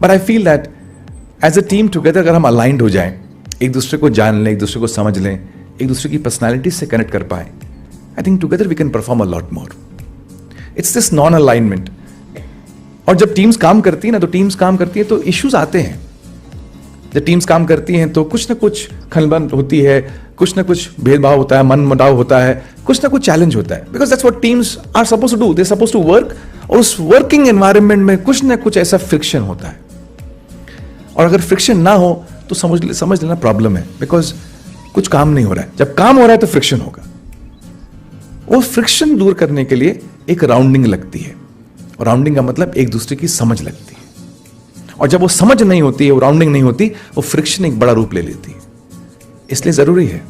But I feel that as a team together अगर हम aligned हो जाएं, एक दूसरे को जान लें, एक दूसरे को समझ लें, एक दूसरे की पर्सनैलिटी से कनेक्ट कर पाए, I think together we can perform a lot more. It's this non alignment. और जब टीम्स काम करती है ना, तो टीम्स काम करती है तो इश्यूज आते हैं. जब टीम्स काम करती हैं तो कुछ ना कुछ खलबन होती है, कुछ ना कुछ भेदभाव होता है, मन मुटाव होता है, कुछ ना कुछ चैलेंज होता है. Because that's what teams are suppose to do. They suppose to work. और उस वर्किंग एनवायरनमेंट में कुछ ना कुछ ऐसा फ्रिक्शन होता है. और अगर फ्रिक्शन ना हो तो समझ लेना प्रॉब्लम है. बिकॉज कुछ काम नहीं हो रहा है. जब काम हो रहा है तो फ्रिक्शन होगा. वो फ्रिक्शन दूर करने के लिए एक राउंडिंग लगती है. और राउंडिंग का मतलब एक दूसरे की समझ लगती है. और जब वो समझ नहीं होती है, वो राउंडिंग नहीं होती, वो फ्रिक्शन एक बड़ा रूप ले लेती है. इसलिए जरूरी है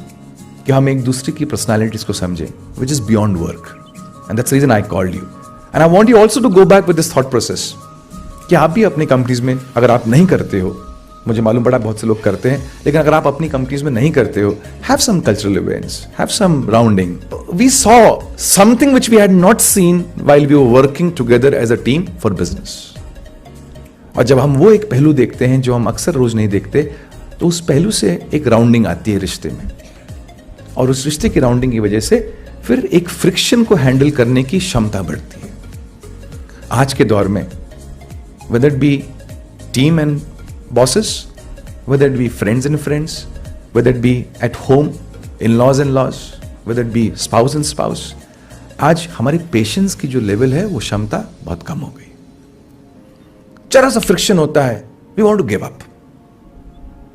कि हम एक दूसरे की पर्सनालिटीज को समझें, which is beyond work. And that's reason I called you. And I want you also to go back with this thought process कि आप भी अपनी कंपनीज में, अगर आप नहीं करते हो, मुझे मालूम पड़ा बहुत से लोग करते हैं, लेकिन अगर आप अपनी कंपनीज में नहीं करते हो, have some cultural events, have some rounding. We saw something which we had not seen while we were working together as a team for business. और जब हम वो एक पहलू देखते हैं जो हम अक्सर रोज नहीं देखते, तो उस पहलू से एक राउंडिंग आती है रिश्ते में. और उस रिश्ते की राउंडिंग की वजह से फिर एक फ्रिक्शन को हैंडल करने की क्षमता बढ़ती है. आज के दौर में whether it be team and bosses, whether it be friends and friends, whether it be at home, in-laws and laws, whether it be spouse and spouse, आज हमारी पेशेंस की जो लेवल है वो क्षमता बहुत कम हो गई. जरा सा फ्रिक्शन होता है, we want to give up.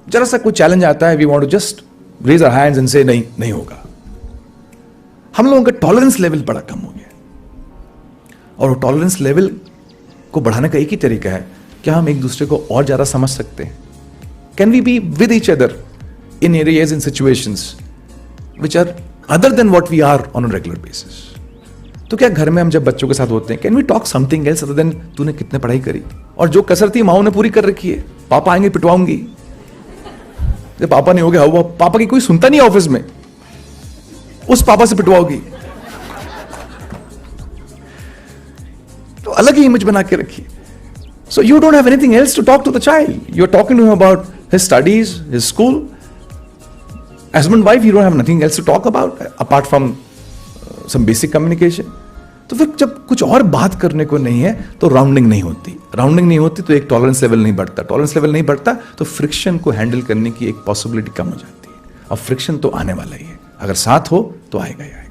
जरा सा कोई चैलेंज आता है, we want to just raise our hands and say नहीं होगा. हम लोगों का टॉलरेंस लेवल बड़ा कम हो गया. और वो टॉलरेंस लेवल को बढ़ाने का एक ही तरीका है, क्या हम एक दूसरे को और ज्यादा समझ सकते हैं. Can we be with each other in areas in situations which are other than what we are on a regular basis. तो क्या घर में हम जब बच्चों के साथ होते हैं, can we talk something else other than तूने कितने पढ़ाई करी, और जो कसर थी माओ ने पूरी कर रखी है, पापा आएंगे पिटवाऊंगी. जब पापा नहीं हो गया, वो पापा की कोई सुनता नहीं ऑफिस में, उस पापा से पिटवाओगी. तो अलग ही इमेज बना के रखिए. So you don't have anything else to talk to the child. You're talking to him about his studies, his school. Husband, wife, you don't have nothing else to talk about apart from some basic communication. तो फिर जब कुछ और बात करने को नहीं है तो राउंडिंग नहीं होती. राउंडिंग नहीं होती तो एक टॉलरेंस लेवल नहीं बढ़ता. टॉलरेंस लेवल नहीं बढ़ता तो फ्रिक्शन को हैंडल करने की एक पॉसिबिलिटी कम हो जाती है. और फ्रिक्शन तो आने वाला ही है. अगर साथ हो तो आएगा ही आएगा.